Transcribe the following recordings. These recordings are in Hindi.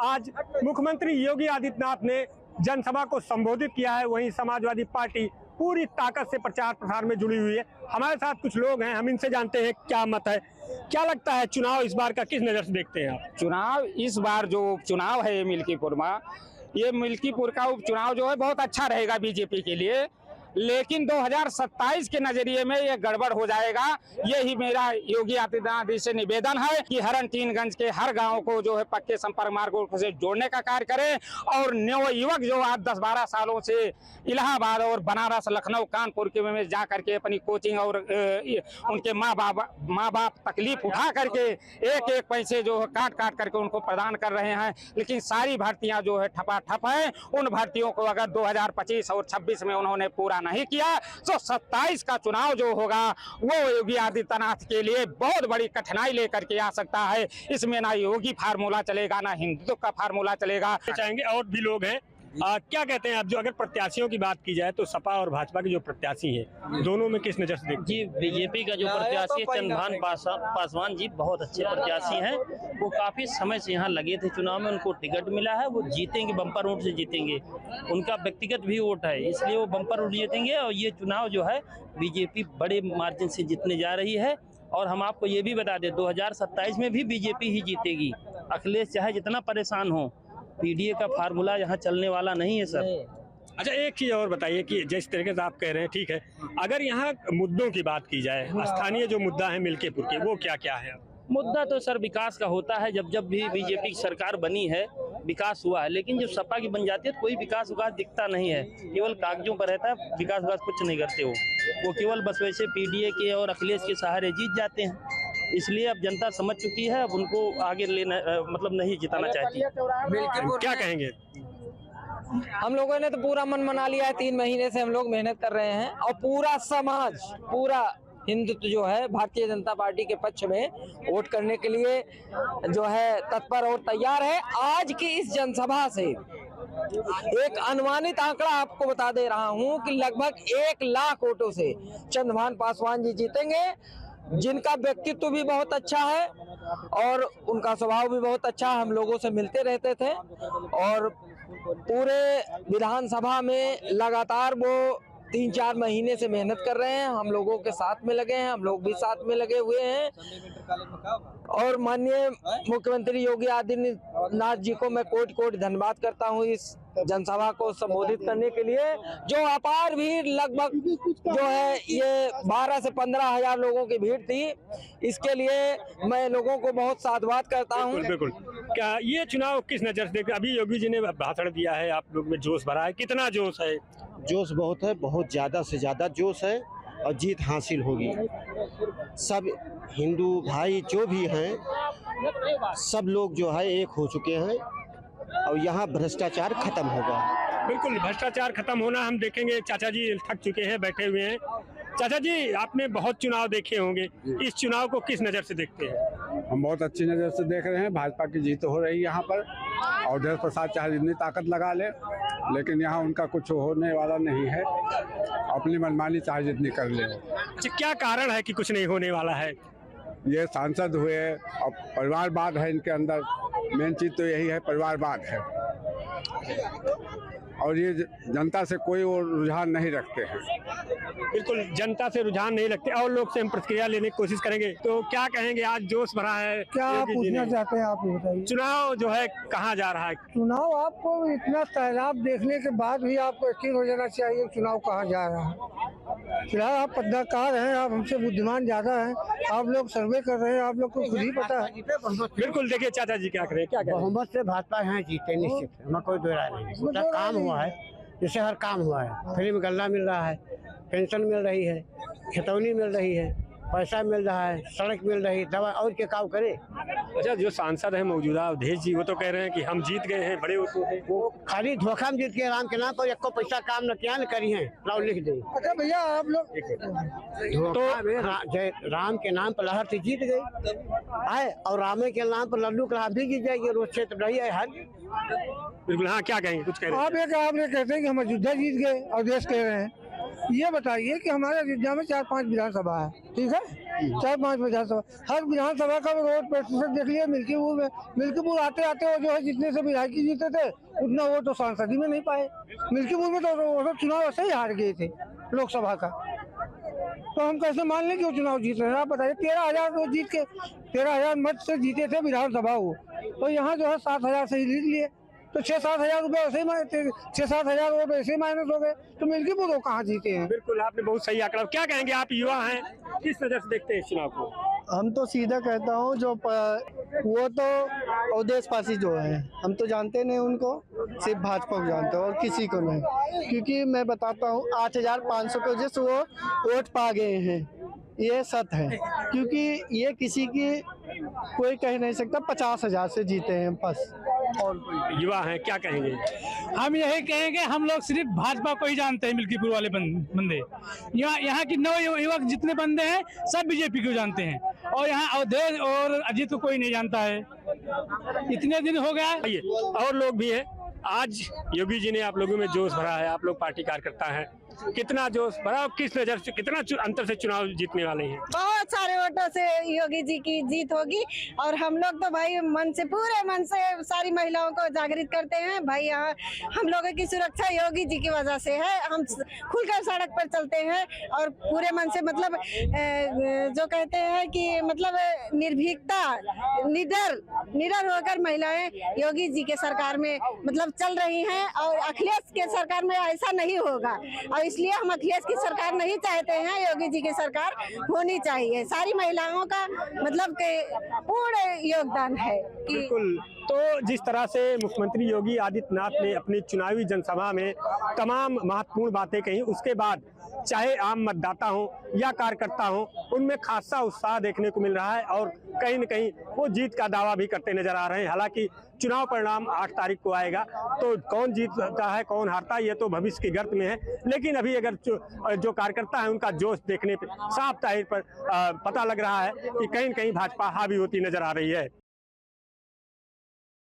आज मुख्यमंत्री योगी आदित्यनाथ ने जनसभा को संबोधित किया है। वहीं समाजवादी पार्टी पूरी ताकत से प्रचार प्रसार में जुड़ी हुई है। हमारे साथ कुछ लोग हैं, हम इनसे जानते हैं क्या मत है। क्या लगता है चुनाव इस बार का किस नजर से देखते हैं आप? चुनाव इस बार जो उपचुनाव है मिल्कीपुर में, ये मिल्कीपुर का उपचुनाव जो है बहुत अच्छा रहेगा बीजेपी के लिए, लेकिन 2027 के नजरिए में ये गड़बड़ हो जाएगा। यही मेरा योगी आदित्यनाथ जी से निवेदन है कि हरनटीनगंज के हर गांव को जो है पक्के संपर्क मार्गों से जोड़ने का कार्य करें और नवयुवक जो आज 10-12 सालों से इलाहाबाद और बनारस, लखनऊ, कानपुर के में जा करके अपनी कोचिंग और उनके माँ बाप तकलीफ उठा करके एक एक पैसे जो है काट करके उनको प्रदान कर रहे हैं, लेकिन सारी भर्तियां जो है ठपाठप है। उन भर्तियों को अगर 2025 और 26 में उन्होंने पूरा नहीं किया तो 27 का चुनाव जो होगा वो योगी आदित्यनाथ के लिए बहुत बड़ी कठिनाई लेकर के आ सकता है। इसमें ना योगी फार्मूला चलेगा, ना हिंदुत्व का फार्मूला चलेगा। चाहेंगे और भी लोग हैं, क्या कहते हैं आप? जो अगर प्रत्याशियों की बात की जाए तो सपा और भाजपा के जो प्रत्याशी हैं, दोनों में किस नजर से देखते हैं? जी, बीजेपी का जो प्रत्याशी है चंद्रभान पासवान जी बहुत अच्छे प्रत्याशी हैं। वो काफी समय से यहाँ लगे थे चुनाव में, उनको टिकट मिला है, वो जीतेंगे, बम्पर वोट से जीतेंगे। उनका व्यक्तिगत भी वोट है, इसलिए वो बम्पर वोट जीतेंगे। और ये चुनाव जो है बीजेपी बड़े मार्जिन से जीतने जा रही है। और हम आपको ये भी बता दें 2027 में भी बीजेपी ही जीतेगी। अखिलेश चाहे जितना परेशान हो, पीडीए का फार्मूला यहाँ चलने वाला नहीं है सर। अच्छा, एक चीज और बताइए कि जिस तरीके से आप कह रहे हैं, ठीक है, अगर यहाँ मुद्दों की बात की जाए, स्थानीय जो मुद्दा है मिल्कीपुर के, वो क्या क्या है? मुद्दा तो सर विकास का होता है। जब भी बीजेपी की सरकार बनी है विकास हुआ है, लेकिन जब सपा की बन जाती है तो कोई विकास दिखता नहीं है, केवल कागजों पर रहता है। विकास कुछ नहीं करते वो केवल बस वैसे पीडीए के और अखिलेश के सहारे जीत जाते हैं। इसलिए अब जनता समझ चुकी है, अब उनको आगे लेना मतलब नहीं जिताना चाहती। क्या कहेंगे? हम लोगों ने तो पूरा मन मना लिया है। 3 महीने से हम लोग मेहनत कर रहे हैं और पूरा समाज, पूरा हिंदुत्व जो है भारतीय जनता पार्टी के पक्ष में वोट करने के लिए जो है तत्पर और तैयार है। आज की इस जनसभा से एक अनुमानित आंकड़ा आपको बता दे रहा हूं कि लगभग 1 लाख वोटों से चंद्रभान पासवान जी जीतेंगे, जिनका व्यक्तित्व भी बहुत अच्छा है और उनका स्वभाव भी बहुत अच्छा है। हम लोगों से मिलते रहते थे और पूरे विधानसभा में लगातार वो 3-4 महीने से मेहनत कर रहे हैं। हम लोगों के साथ में लगे हैं, हम लोग भी साथ में लगे हुए हैं। और माननीय मुख्यमंत्री योगी आदित्यनाथ जी को मैं कोटि धन्यवाद करता हूं इस जनसभा को संबोधित करने के लिए। जो अपार भीड़, लगभग जो है ये 12 से 15 हजार लोगों की भीड़ थी, इसके लिए मैं लोगों को बहुत साधुवाद करता हूं। बिल्कुल। क्या ये चुनाव किस नजर से देखते? अभी योगी जी ने भाषण दिया है, आप लोग में जोश भरा है, कितना जोश है? जोश बहुत है, बहुत ज्यादा से ज्यादा जोश है और जीत हासिल होगी। सब हिंदू भाई जो भी हैं सब लोग जो है एक हो चुके हैं और यहाँ भ्रष्टाचार खत्म होगा। बिल्कुल, भ्रष्टाचार खत्म होना हम देखेंगे। चाचा जी थक चुके हैं, बैठे हुए हैं। चाचा जी, आपने बहुत चुनाव देखे होंगे, इस चुनाव को किस नजर से देखते हैं? हम बहुत अच्छी नज़र से देख रहे हैं। भाजपा की जीत हो रही है यहाँ पर, और देश प्रसाद चाहे जितनी ताकत लगा ले, लेकिन यहाँ उनका कुछ होने वाला नहीं है। अपनी मनमानी चाहे जितनी कर ले। अच्छा, क्या कारण है कि कुछ नहीं होने वाला है? ये सांसद हुए और परिवारवाद है इनके अंदर। मेन चीज़ तो यही है, परिवारवाद है। और ये जनता से कोई और रुझान नहीं रखते हैं। बिल्कुल, जनता से रुझान नहीं रखते। और लोग से हम प्रतिक्रिया लेने की कोशिश करेंगे। तो क्या कहेंगे, आज जोश भरा है, क्या आप पूछना चाहते हैं? आप बताइए। चुनाव जो है कहाँ जा रहा है? चुनाव आपको इतना सैलाब देखने के बाद भी आपको यकीन हो जाना चाहिए चुनाव कहाँ जा रहा है। फिलहाल आप पत्रकार हैं, आप हमसे बुद्धिमान ज्यादा हैं, आप लोग सर्वे कर रहे हैं, आप लोग को खुद ही पता है। बिल्कुल, देखिए चाचा जी क्या करें, क्या करें? बहुमत से भाजपा यहाँ जीते निश्चित, हमें कोई दो राय नहीं। काम हुआ है, जैसे हर काम हुआ है। फ्री में गल्ला मिल रहा है, पेंशन मिल रही है, खितौनी मिल रही है, पैसा मिल रहा है, सड़क मिल रही है, दवा और क्या काम करे। अच्छा, जो सांसद है मौजूदा अवधेश जी, वो तो कह रहे हैं कि हम जीत गए हैं, बड़े वो खाली धोखा में जीत के राम के नाम पर एको पैसा काम न किया न करी है, लाओ लिख दे। अच्छा भैया, आप लोग तो राम के नाम पर लहर से जीत गए आए, और रामे के नाम पर लल्लू कला भी जीत जाएगी। रोज क्षेत्र रही है हर। बिल्कुल, हाँ, क्या कहेंगे? कुछ कह रहे हैं? आप ये कहते हैं कि हम अयोध्या जीत गए और देश कह रहे हैं। ये बताइए कि हमारे अयोध्या में 4-5 विधानसभा है, ठीक है, चाहे 5 विधानसभा, हर विधानसभा का वोट प्रतिशत देख लिया मिल्कीपुर में। मिल्कीपुर आते आते वो जो है जितने से विधायक जीते थे उतना वोट तो सांसद ही में नहीं पाए। मिल्कीपुर में तो वो सब चुनाव ऐसे ही हार गए थे लोकसभा का, तो हम कैसे मान लें कि वो चुनाव जीत रहे हैं? आप बताइए, 13,000 वो जीत के 13,000 मत से जीते थे विधानसभा वो, तो यहाँ जो है 7,000 से ही जीत लिए, तो 6-7 हजार रुपये ऐसे ही 6-7 हजार वोट ऐसे ही माइनस हो गए, तो मिल्कीपुर वो कहाँ जीते हैं? बिल्कुल, आपने बहुत सही आंकड़ा। क्या कहेंगे, आप युवा हैं, किस नजर से देखते हैं इस चुनाव को? हम तो सीधा कहता हूँ वो तो अवधेश पासी जो है, हम तो जानते नहीं उनको, सिर्फ भाजपा को जानते हैं और किसी को नहीं। क्योंकि मैं बताता हूँ 8,500 की वजह से वो वोट पा गए हैं, ये सत्य है। क्योंकि ये किसी की कोई कह नहीं सकता 50,000 से जीते हैं बस। और युवा हैं, क्या कहेंगे? हम यही कहेंगे, हम लोग सिर्फ भाजपा को ही जानते हैं। मिल्कीपुर वाले बंदे, यहाँ की 9 युवक जितने बंदे हैं सब बीजेपी को जानते हैं, और यहाँ अवधेश और अजीत को कोई नहीं जानता है। इतने दिन हो गया। और लोग भी हैं। आज योगी जी ने आप लोगों में जोश भरा है, आप लोग पार्टी कार्यकर्ता हैं, कितना जोश भरा और किस नजर से, कितना अंतर से चुनाव जीतने वाले हैं? बहुत सारे वोटों से योगी जी की जीत होगी, और हम लोग तो भाई मन से, पूरे मन से सारी महिलाओं को जागृत करते हैं। भाई यहाँ हम लोगों की सुरक्षा योगी जी की वजह से है। हम खुलकर सड़क पर चलते हैं और पूरे मन से, मतलब जो कहते हैं कि मतलब निर्भीकता, निडर होकर महिलाएं योगी जी के सरकार में मतलब चल रही हैं, और अखिलेश के सरकार में ऐसा नहीं होगा, और इसलिए हम अखिलेश की सरकार नहीं चाहते हैं। योगी जी की सरकार होनी चाहिए। सारी महिलाओं का मतलब पूर्ण योगदान है कि बिल्कुल। तो जिस तरह से मुख्यमंत्री योगी आदित्यनाथ ने अपनी चुनावी जनसभा में तमाम महत्वपूर्ण बातें कही, उसके बाद चाहे आम मतदाता हो या कार्यकर्ता हो, उनमें खासा उत्साह देखने को मिल रहा है, और कहीं न कहीं वो जीत का दावा भी करते नजर आ रहे हैं। हालांकि चुनाव परिणाम 8 तारीख को आएगा, तो कौन जीतता है कौन हारता है ये तो भविष्य की गर्त में है, लेकिन अभी अगर जो कार्यकर्ता है उनका जोश देखने पे साफ तौर पर पता लग रहा है कि कहीं न कहीं भाजपा हावी होती नजर आ रही है।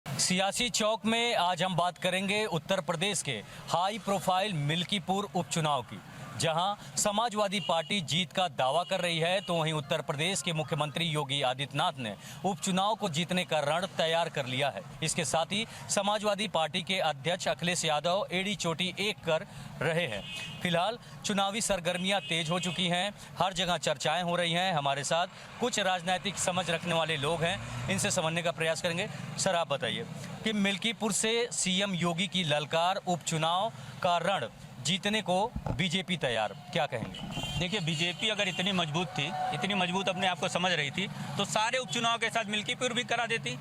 सियासी चौक में आज हम बात करेंगे उत्तर प्रदेश के हाई प्रोफाइल मिल्कीपुर उपचुनाव की, जहां समाजवादी पार्टी जीत का दावा कर रही है, तो वहीं उत्तर प्रदेश के मुख्यमंत्री योगी आदित्यनाथ ने उपचुनाव को जीतने का रण तैयार कर लिया है। इसके साथ ही समाजवादी पार्टी के अध्यक्ष अखिलेश यादव एड़ी चोटी एक कर रहे हैं। फिलहाल चुनावी सरगर्मियां तेज हो चुकी हैं, हर जगह चर्चाएं हो रही हैं। हमारे साथ कुछ राजनीतिक समझ रखने वाले लोग हैं, इनसे समझने का प्रयास करेंगे। सर, आप बताइए कि मिल्कीपुर से सीएम योगी की ललकार, उपचुनाव का रण जीतने को बीजेपी तैयार, क्या कहेंगे? देखिए, बीजेपी अगर इतनी मजबूत थी, इतनी मजबूत अपने आप को समझ रही थी, तो सारे उपचुनाव के साथ मिल्कीपुर भी करा देती।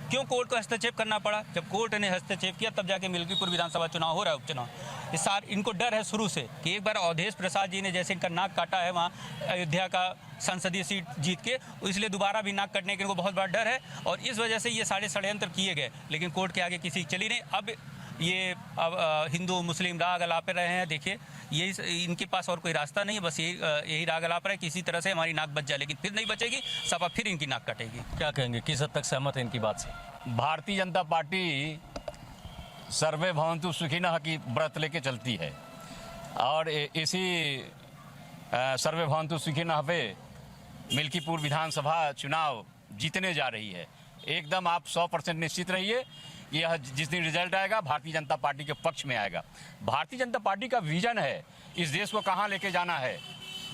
क्यों कोर्ट को हस्तक्षेप करना पड़ा? जब कोर्ट ने हस्तक्षेप किया तब जाके मिल्कीपुर विधानसभा चुनाव हो रहा है, उपचुनाव। इनको डर है शुरू से कि एक बार अवधेश प्रसाद जी ने जैसे इनका नाक काटा है वहाँ अयोध्या का संसदीय सीट जीत के, इसलिए दोबारा भी नाक कटने के इनको बहुत बड़ा डर है, और इस वजह से ये सारे षड्यंत्र किए गए, लेकिन कोर्ट के आगे किसी चली नहीं। अब ये हिंदू मुस्लिम राग अलाप रहे हैं। देखिए, ये इनके पास और कोई रास्ता नहीं है, बस यही राग अलाप रहा है, किसी तरह से हमारी नाक बच जाए, लेकिन फिर नहीं बचेगी, सपा फिर इनकी नाक कटेगी। क्या कहेंगे, किस हद तक सहमत है इनकी बात से? भारतीय जनता पार्टी सर्वे भवन्तु सुखिनः की व्रत लेके चलती है, और इसी सर्वे भवन्तु सुखिनः पे मिल्कीपुर विधानसभा चुनाव जीतने जा रही है। एकदम आप 100% निश्चित रहिए, यह जिस दिन रिजल्ट आएगा भारतीय जनता पार्टी के पक्ष में आएगा। भारतीय जनता पार्टी का विजन है इस देश को कहाँ लेके जाना है,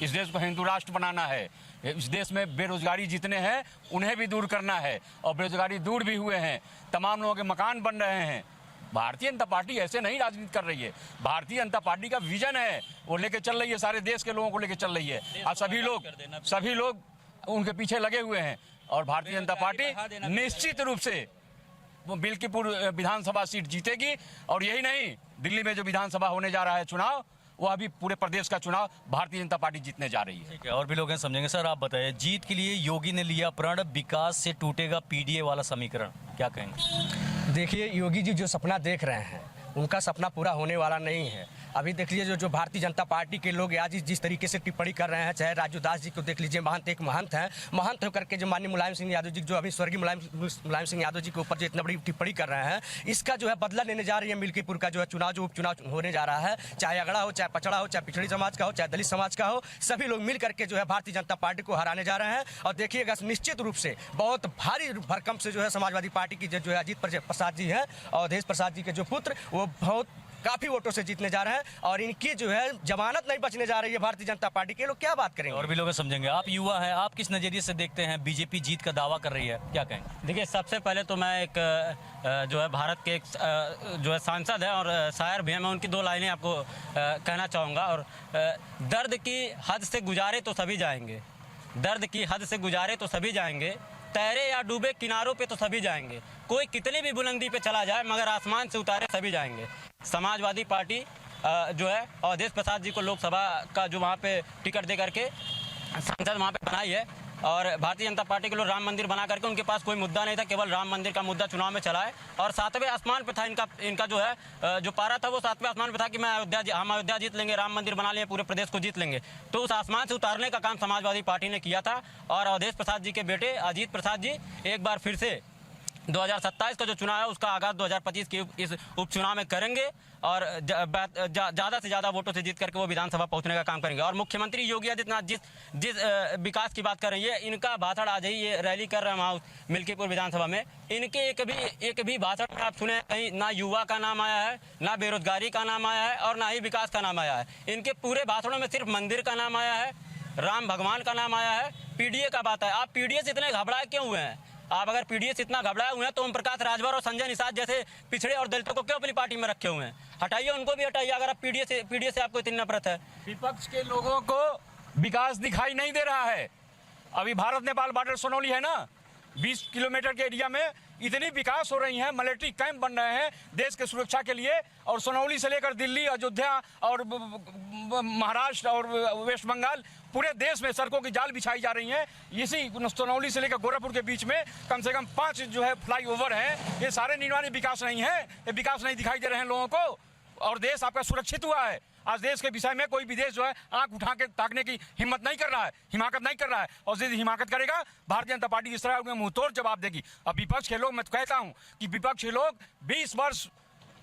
इस देश को हिंदू राष्ट्र बनाना है, इस देश में बेरोजगारी जितने हैं उन्हें भी दूर करना है, और बेरोजगारी दूर भी हुए हैं, तमाम लोगों के मकान बन रहे हैं। भारतीय जनता पार्टी ऐसे नहीं राजनीति कर रही है, भारतीय जनता पार्टी का विजन है, वो लेके चल रही है, सारे देश के लोगों को लेके चल रही है, और सभी लोग उनके पीछे लगे हुए हैं। और भारतीय जनता पार्टी निश्चित रूप से मिल्कीपुर विधानसभा सीट जीतेगी, और यही नहीं, दिल्ली में जो विधानसभा होने जा रहा है चुनाव, वो अभी पूरे प्रदेश का चुनाव भारतीय जनता पार्टी जीतने जा रही है। और भी लोग हैं, समझेंगे। सर, आप बताइए, जीत के लिए योगी ने लिया प्रण, विकास से टूटेगा पीडीए वाला समीकरण, क्या कहेंगे? देखिए, योगी जी जो सपना देख रहे हैं उनका सपना पूरा होने वाला नहीं है। अभी देख लीजिए जो भारतीय जनता पार्टी के लोग आज जिस तरीके से टिप्पणी कर रहे हैं, चाहे राजू दास जी को देख लीजिए, महंत एक महंत हैं, महंत होकर के जो माननीय मुलायम सिंह यादव जी, जो अभी स्वर्गीय मुलायम सिंह यादव जी के ऊपर जो इतना बड़ी टिप्पणी कर रहे हैं, इसका जो है बदला लेने जा रही है मिल्कीपुर का जो है चुनाव, जो उपचुनाव होने जा रहा है, चाहे अगड़ा हो, चाहे पचड़ा हो, चाहे पिछड़ी समाज का हो, चाहे दलित समाज का हो, सभी लोग मिल करके जो है भारतीय जनता पार्टी को हराने जा रहे हैं। और देखिएगा निश्चित रूप से बहुत भारी भरकम से जो है समाजवादी पार्टी की जो है अजीत प्रसाद जी हैं, अवधेश प्रसाद जी के जो पुत्र, वो बहुत काफी वोटों से जीतने जा रहे हैं और इनकी जो है जमानत नहीं बचने जा रही है भारतीय जनता पार्टी के। लोग क्या बात करेंगे और भी लोग समझेंगे। आप युवा हैं, आप किस नजरिए से देखते हैं बीजेपी जीत का दावा कर रही है, क्या कहेंगे? देखिए, सबसे पहले तो मैं एक जो है भारत के एक जो है सांसद है और शायर भी हैं, मैं उनकी 2 लाइनें आपको कहना चाहूँगा। और दर्द की हद से गुजारे तो सभी जाएंगे, दर्द की हद से गुजारे तो सभी जाएंगे, तैरे या डूबे किनारों पे तो सभी जाएंगे, कोई कितनी भी बुलंदी पे चला जाए मगर आसमान से उतारे सभी जाएंगे। समाजवादी पार्टी जो है अवधेश प्रसाद जी को लोकसभा का जो वहाँ पे टिकट दे करके सांसद वहाँ पे बनाई है और भारतीय जनता पार्टी के लोग राम मंदिर बना करके, उनके पास कोई मुद्दा नहीं था, केवल राम मंदिर का मुद्दा चुनाव में चला है। और 7वें आसमान पे था इनका जो है जो पारा था वो 7वें आसमान पे था कि हम अयोध्या जीत लेंगे, राम मंदिर बना लेंगे, पूरे प्रदेश को जीत लेंगे। तो उस आसमान से उतारने का काम समाजवादी पार्टी ने किया था और अवधेश प्रसाद जी के बेटे अजीत प्रसाद जी एक बार फिर से 2027 का जो चुनाव है उसका आगाज 2025 के इस उपचुनाव में करेंगे और ज़्यादा से ज़्यादा वोटों से जीत करके वो विधानसभा पहुंचने का काम करेंगे। और मुख्यमंत्री योगी आदित्यनाथ जिस विकास की बात कर रही है, इनका भाषण आज ही ये रैली कर रहे हैं वहाँ मिल्कीपुर विधानसभा में, इनके एक भी भाषण आप सुने कहीं ना युवा का नाम आया है, ना बेरोजगारी का नाम आया है और ना ही विकास का नाम आया है। इनके पूरे भाषणों में सिर्फ मंदिर का नाम आया है, राम भगवान का नाम आया है, पीडीए का बात है। आप पीडीए से इतने घबराए क्यों हुए हैं? आप अगर पीडीए से इतना घबराए हुए हैं तो ओम प्रकाश राजभर और संजय निषाद जैसे पिछड़े और दलितों को क्यों अपनी पार्टी में रखे हुए हैं? हटाइए, उनको भी हटाइए अगर आप पीडीए से आपको इतनी नफरत है। विपक्ष के लोगों को विकास दिखाई नहीं दे रहा है। अभी भारत नेपाल बॉर्डर सोनौली है ना, 20 किलोमीटर के एरिया में इतनी विकास हो रही है, मिलिट्री कैंप बन रहे हैं देश के सुरक्षा के लिए, और सोनौली से लेकर दिल्ली, अयोध्या और महाराष्ट्र और वेस्ट बंगाल, पूरे देश में सड़कों की जाल बिछाई जा रही हैं। इसी सोनौली से लेकर गोरखपुर के बीच में कम से कम 5 जो है फ्लाईओवर हैं। ये सारे निर्माण विकास नहीं है, ये विकास नहीं दिखाई दे रहे हैं लोगों को और देश आपका सुरक्षित हुआ है। आज देश के विषय में कोई विदेश जो है आंख उठा के ताकने की हिम्मत नहीं कर रहा है, हिमाकत नहीं कर रहा है, और यदि हिमाकत करेगा भारतीय जनता पार्टी इस तरह मुंहतोड़ जवाब देगी। अब विपक्ष के लोग, मैं कहता हूं कि विपक्ष के लोग 20 वर्ष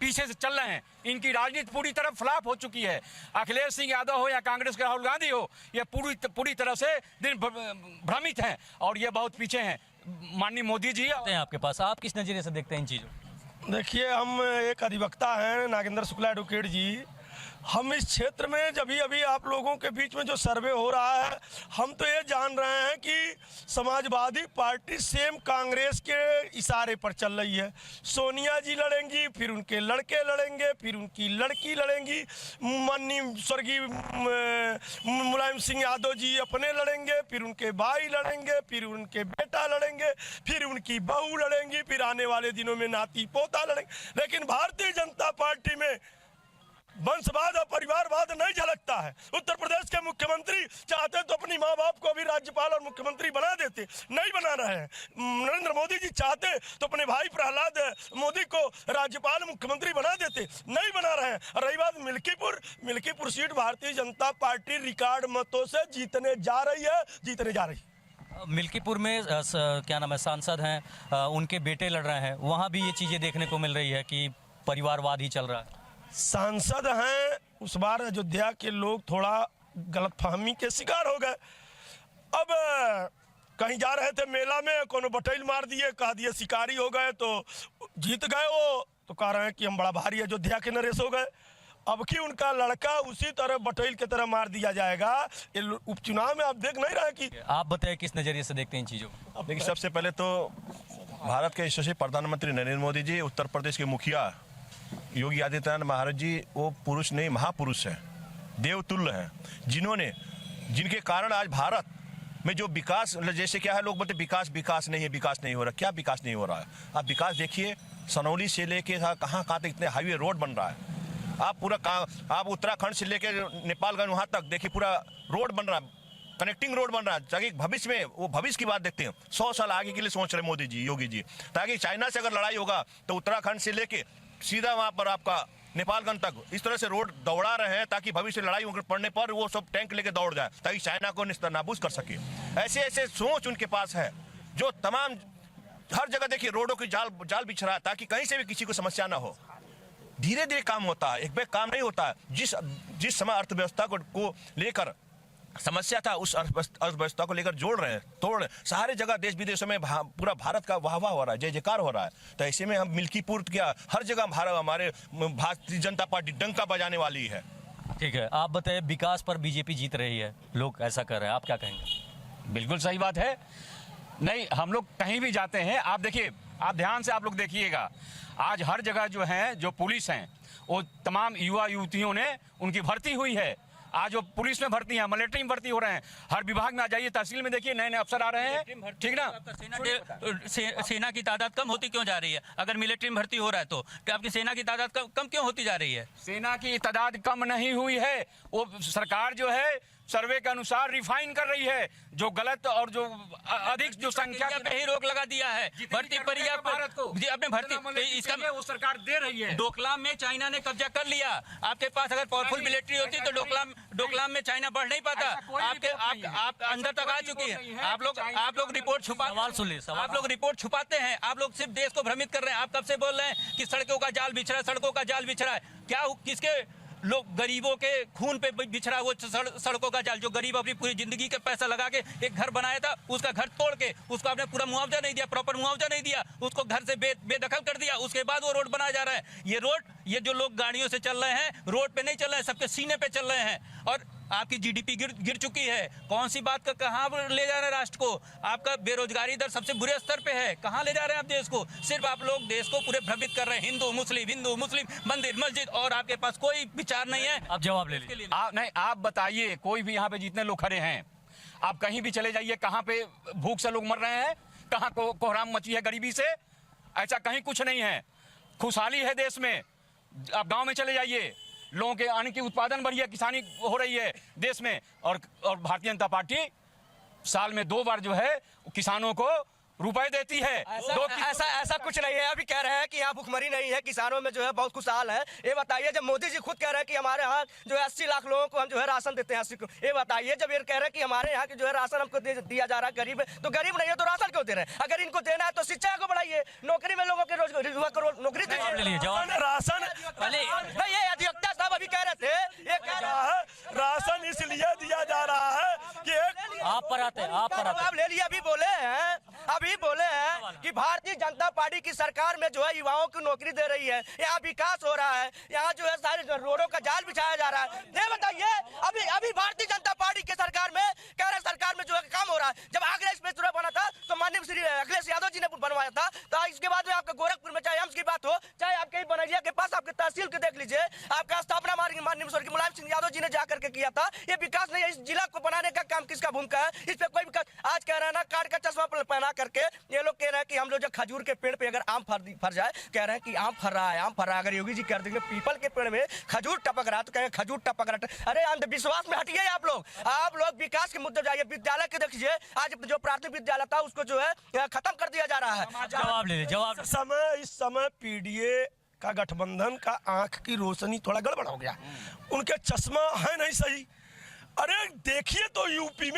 पीछे से चल रहे हैं, इनकी राजनीति पूरी तरह फ्लॉप हो चुकी है। अखिलेश सिंह यादव हो या कांग्रेस के राहुल गांधी हो, ये पूरी तरह से दिन भ्रमित हैं और ये बहुत पीछे हैं। माननीय मोदी जी आपके पास, आप किस नजरिए से देखते हैं इन चीजों? देखिए, हम एक अधिवक्ता हैं, नागेंद्र शुक्ला एडवोकेट जी। हम इस क्षेत्र में जब अभी आप लोगों के बीच में जो सर्वे हो रहा है, हम तो ये जान रहे हैं कि समाजवादी पार्टी सेम कांग्रेस के इशारे पर चल रही है। सोनिया जी लड़ेंगी, फिर उनके लड़के लड़ेंगे, फिर उनकी लड़की लड़ेंगी, माननीय स्वर्गीय मुलायम सिंह यादव जी अपने लड़ेंगे, फिर उनके भाई लड़ेंगे, फिर उनके बेटा लड़ेंगे, फिर उनकी बहू लड़ेंगी, फिर आने वाले दिनों में नाती पोता लड़ेंगे। लेकिन भारतीय जनता पार्टी में वंशवाद और परिवारवाद नहीं झलकता है। उत्तर प्रदेश के मुख्यमंत्री चाहते तो अपनी माँ बाप को भी राज्यपाल और मुख्यमंत्री बना देते, नहीं बना रहे हैं। नरेंद्र मोदी जी चाहते तो अपने भाई प्रहलाद मोदी को राज्यपाल मुख्यमंत्री बना देते, नहीं बना रहे हैं। और रही बात Milkipur seat Bharatiya Janata party record मतों से जीतने जा रही है। मिल्कीपुर में क्या नाम है, सांसद हैं, उनके बेटे लड़ रहे हैं, वहाँ भी ये चीज़ें देखने को मिल रही है कि परिवारवाद ही चल रहा है। सांसद हैं, उस बार अयोध्या के लोग थोड़ा गलतफहमी के शिकार हो गए। अब कहीं जा रहे थे मेला में, कोनो बटैल मार दिए, कह दिए शिकारी हो गए तो जीत गए। वो तो कह रहे हैं कि हम बड़ा भारी अयोध्या के नरेश हो गए। अब कि उनका लड़का उसी तरह बटैल की तरह मार दिया जाएगा। ये उपचुनाव में आप देख नहीं रहे कि। आप बताएं किस नजरिए से देखते हैं इन चीज़ों को? देखिए, सबसे पहले तो भारत के यशस्वी प्रधानमंत्री नरेंद्र मोदी जी, उत्तर प्रदेश के मुखिया योगी आदित्यनाथ महाराज जी, वो पुरुष नहीं महापुरुष हैं, देवतुल्य हैं, जिनके कारण आज भारत में जो विकास, जैसे क्या है, लोग बोलते विकास नहीं है, विकास नहीं हो रहा। क्या विकास नहीं हो रहा है? आप विकास देखिए, सनौली से लेके कहाँ तक इतने हाईवे रोड बन रहा है। आप उत्तराखंड से लेके नेपालगंज वहाँ तक देखिए, पूरा रोड बन रहा है, कनेक्टिंग रोड बन रहा है। ताकि भविष्य में, वो भविष्य की बात देखते हैं, 100 साल आगे के लिए सोच रहे मोदी जी, योगी जी, ताकि चाइना से अगर लड़ाई होगा तो उत्तराखंड से लेके सीधा वहाँ पर आपका नेपालगंज तक इस तरह से रोड दौड़ा रहे हैं ताकि भविष्य लड़ाई पड़ने पर वो सब टैंक लेके दौड़ जाए ताकि चाइना को निस्तानाबूद कर सके। ऐसे ऐसे सोच उनके पास है जो तमाम हर जगह देखिए रोडों की जाल बिछ रहा है ताकि कहीं से भी किसी को समस्या ना हो। धीरे धीरे काम होता है, एक बैग काम नहीं होता है। जिस समय अर्थव्यवस्था को लेकर समस्या था उस अर्थव्यवस्था को लेकर जोड़ रहे हैं, तोड़ रहे हैं। सारे जगह देश विदेशों में पूरा भारत का वाह वाह हो रहा है, जय जयकार हो रहा है। तो ऐसे में हम मिल्कीपुर क्या हर जगह हमारे भारतीय जनता पार्टी डंका बजाने वाली है। ठीक है, आप बताइए, विकास पर बीजेपी जीत रही है, लोग ऐसा कर रहे हैं, आप क्या कहेंगे? बिल्कुल सही बात है। नहीं, हम लोग कहीं भी जाते हैं, आप देखिए, आप ध्यान से आप लोग देखिएगा, आज हर जगह जो है जो पुलिस हैं वो तमाम युवा युवतियों ने उनकी भर्ती हुई है। आज वो पुलिस में भर्ती है, मिलिट्री में भर्ती हो रहे हैं। हर विभाग में आ जाइए, तहसील में देखिए नए नए अफसर आ रहे हैं, ठीक ना। सेना की तादाद कम होती क्यों जा रही है? अगर मिलिट्री में भर्ती हो रहा है तो क्या आपकी सेना की तादाद कम क्यों होती जा रही है? सेना की तादाद कम नहीं हुई है, वो सरकार जो है सर्वे के अनुसार रिफाइन कर रही है। जो गलत और जो अधिक जो संख्या पे ही रोक लगा दिया है भर्ती प्रक्रिया भारत को जी अपने भर्ती इसका वो सरकार दे रही है। डोकलाम में चाइना ने कब्जा कर लिया। आपके पास अगर पावरफुल मिलिट्री होती तो डोकलाम में चाइना बढ़ नहीं पाता। आप अंदर तक आ चुकी है। आप लोग रिपोर्ट आप लोग रिपोर्ट छुपाते हैं। आप लोग सिर्फ देश को भ्रमित कर रहे हैं। आप कब से बोल रहे हैं कि सड़कों का जाल बिछ रहा है, सड़कों का जाल बिछ रहा है। क्या किसके लोग गरीबों के खून पे बिछड़ा वो सड़कों का जाल? जो गरीब अपनी पूरी जिंदगी का पैसा लगा के एक घर बनाया था, उसका घर तोड़ के उसको आपने पूरा मुआवजा नहीं दिया, प्रॉपर मुआवजा नहीं दिया, उसको घर से बेदखल कर दिया, उसके बाद वो रोड बनाया जा रहा है। ये जो लोग गाड़ियों से चल रहे हैं, रोड पे नहीं चल रहे हैं, सबके सीने पे चल रहे हैं। और आपकी जीडीपी गिर चुकी है। कौन सी बात का कहाँ ले जा रहे हैं राष्ट्र को? आपका बेरोजगारी दर सबसे बुरे स्तर पे है। कहाँ ले जा रहे हैं आप देश को? सिर्फ आप लोग देश को पूरे भ्रमित कर रहे हैं। हिंदू मुस्लिम, मंदिर मस्जिद, और आपके पास कोई विचार नहीं है। आप जवाब ले लीजिए। नहीं, आप बताइए, कोई भी यहाँ पे जितने लोग खड़े हैं, आप कहीं भी चले जाइए, कहाँ पे भूख से लोग मर रहे हैं, कहाँ कोहराम मची है गरीबी से? ऐसा कहीं कुछ नहीं है। खुशहाली है देश में। आप गाँव में चले जाइए, लोगों के अन्न की उत्पादन बढ़ी है, किसानी हो रही है देश में। और भारतीय जनता पार्टी साल में 2 बार जो है किसानों को रुपए देती है। ऐसा कुछ नहीं है। अभी कह रहे हैं कि यहाँ भुखमरी नहीं है, किसानों में जो है बहुत खुशहाल है। ये बताइए, जब मोदी जी खुद कह रहे हैं कि हमारे यहाँ जो है 80 लाख लोगों को हम जो है राशन देते हैं 80 को, ये बताइए, जब ये कह रहे हैं कि हमारे यहाँ की जो है राशन हमको दिया जा रहा है, गरीब तो गरीब नहीं है तो राशन क्यों दे रहे हैं? अगर इनको देना है तो शिक्षा को बढ़ाइए, नौकरी में लोगों के युवा को नौकरी दीजिए। राशन ये अधिवक्ता साहब अभी कह रहे थे, ये कह रहा है राशन इसलिए दिया जा रहा है कि आप पर आते आप ले लिए। अभी बोले हैं कि भारतीय जनता पार्टी की सरकार में जो है युवाओं को नौकरी दे रही है, यहाँ विकास हो रहा है, यहाँ जो है सारे रोडों का जाल बिछाया जा रहा है। ये बताइए, अभी भारतीय जनता पार्टी की सरकार में कह रहे सरकार में जो है काम हो रहा है। जब आगरा एक्सप्रेस रोड बना था तो माननीय श्री अखिलेश यादव जी ने बनवाया था। तो इसके बाद में आपका गोरखपुर में चाहे एम्स की बात हो, चाहे आपके बनैया के पास आपके तहसील के देख लीजिए, आपका स्थापना माननीय स्वर्गीय मुलायम सिंह यादव जी ने जाकर के किया था। ये विकास नहीं है। इस जिला को बनाने का काम किसका भूमिका है? इस पे कोई विकास। आज कह रहे हैं ना, कार्ड का चश्मा पहना करके ये लोग कह रहे हैं कि हम लोग जो खजूर के पेड़ पे अगर आम फर जाए, कह रहे हैं कि आम फर रहा है। अगर योगी जी कर देंगे पीपल के पेड़ में खजूर टपक रहा है तो कहेंगे खजूर टपक रहा है। अरे अंधविश्वास में हटिए आप लोग विकास के मुद्दे जाइए। विद्यालय के देखिए, आज जो प्राथमिक विद्यालय था उसको जो है खत्म कर दिया जा रहा है। जवाब ले लीजिए। इस समय पीडीए का गठबंधन का आंख की रोशनी थोड़ा गड़बड़ हो गया। उनके चश्मा है नहीं सही। अरे देखिए तो यूपी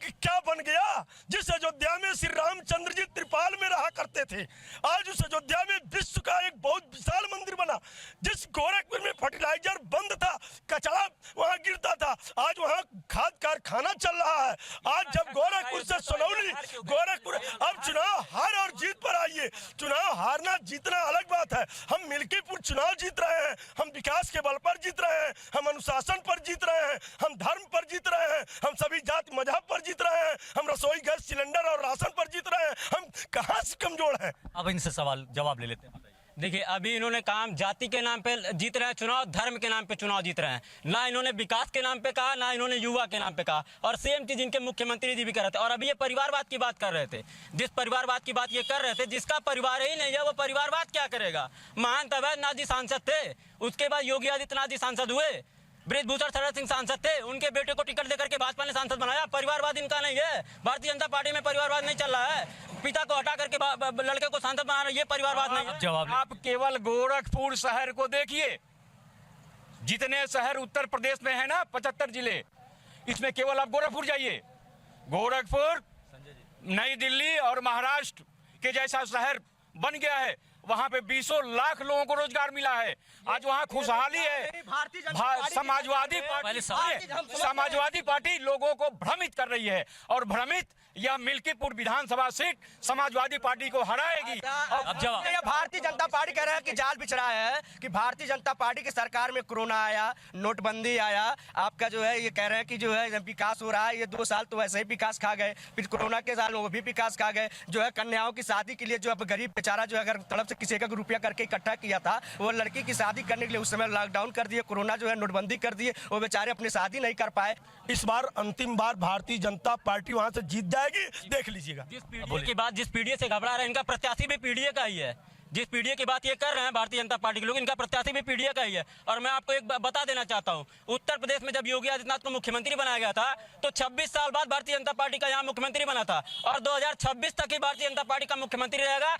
क्या बन गया? जिस अयोध्या में श्री रामचंद्र जी त्रिपाल में रहा करते थे, आज उस अयोध्या में विश्व का एक बहुत विशाल मंदिर बना। जिस गोरखपुर में फर्टिलाइजर बंद था, कचरा वहां गिरता था, आज वहां खाद कारखाना चल रहा है। आज जब गोरखपुर से सोनौली गोरखपुर, अब चुनाव हार और जीत पर आइए। चुनाव हारना जीतना अलग बात है। हम मिल्कीपुर चुनाव जीत रहे हैं, हम विकास के बल पर जीत रहे हैं, हम अनुशासन पर जीत रहे हैं, हम धर्म पर जीत रहे हैं, हम सभी जाति मजहब पर जीत रहे हैं, हम रसोई गैस सिलेंडर और राशन पर जीत रहे हैं। हम कहां से कमजोर हैं? अब इनसे जवाब ले लेते हैं। देखिए, अभी इन्होंने काम जाति के नाम पे जीत रहे हैं चुनाव, धर्म के नाम पे चुनाव जीत रहे हैं। ना इन्होंने विकास के नाम पे कहा, ना इन्होंने युवा के नाम पे कहा। और सेम चीज इनके मुख्यमंत्री जी भी कर रहे थे। और अभी ये परिवारवाद की बात कर रहे थे। जिस परिवारवाद की बात ये कर रहे थे, जिसका परिवार ही नहीं है वो परिवारवाद क्या करेगा? महान तब नाजी सांसद थे, उसके बाद योगी आदित्यनाथ जी सांसद हुए। बृजभूषण शरण सिंह सांसद थे, उनके बेटे को टिकट देकर के भाजपा ने सांसद बनाया। परिवारवाद इनका नहीं है। भारतीय जनता पार्टी में परिवारवाद नहीं चल रहा है। पिता को हटा करके लड़के को सांसद बनाना, ये परिवारवाद नहीं है। जवाब आप केवल गोरखपुर शहर को देखिए, जितने शहर उत्तर प्रदेश में है ना 75 जिले, इसमें केवल आप गोरखपुर जाइए। गोरखपुर नई दिल्ली और महाराष्ट्र के जैसा शहर बन गया है। वहां पे 20 लाख लोगों को रोजगार मिला है। आज वहां खुशहाली है। समाजवादी पार्टी लोगों को भ्रमित कर रही है और भ्रमित यह मिल्कीपुर विधानसभा सीट समाजवादी पार्टी को हराएगी। अब जवाब भारतीय जनता पार्टी कह रहा है कि जाल बिछ रहा है कि भारतीय जनता पार्टी की सरकार में कोरोना आया, नोटबंदी आया, आपका जो है ये कह रहे हैं कि जो है विकास हो रहा है। ये 2 साल तो वैसे ही विकास खा गए, फिर कोरोना के साल वो भी विकास खा गए। जो है कन्याओं की शादी के लिए जो अब गरीब बेचारा जो अगर तड़प से किसी का रुपया करके इकट्ठा किया था, वो लड़की की शादी करने के लिए उस समय लॉकडाउन कर दिए, कोरोना जो है नोटबंदी कर दिए, वो बेचारे अपनी शादी नहीं कर पाए। इस बार अंतिम बार भारतीय जनता पार्टी वहां से जीत जाएगी, देख लीजिएगा। जिस पीडीए के बाद जिस पीडीए से घबरा रहे हैं, इनका प्रत्याशी भी पीडीए का ही है। जिस पीडीए की बात ये कर रहे हैं भारतीय जनता पार्टी के लोग, इनका प्रत्याशी भी पीडीए का ही है। और मैं आपको एक बता देना चाहता हूं, उत्तर प्रदेश में जब योगी आदित्यनाथ को मुख्यमंत्री बनाया गया था तो 26 साल बाद भारतीय जनता पार्टी का यहां मुख्यमंत्री बना था और 2026 तक ही भारतीय जनता पार्टी का मुख्यमंत्री रहेगा।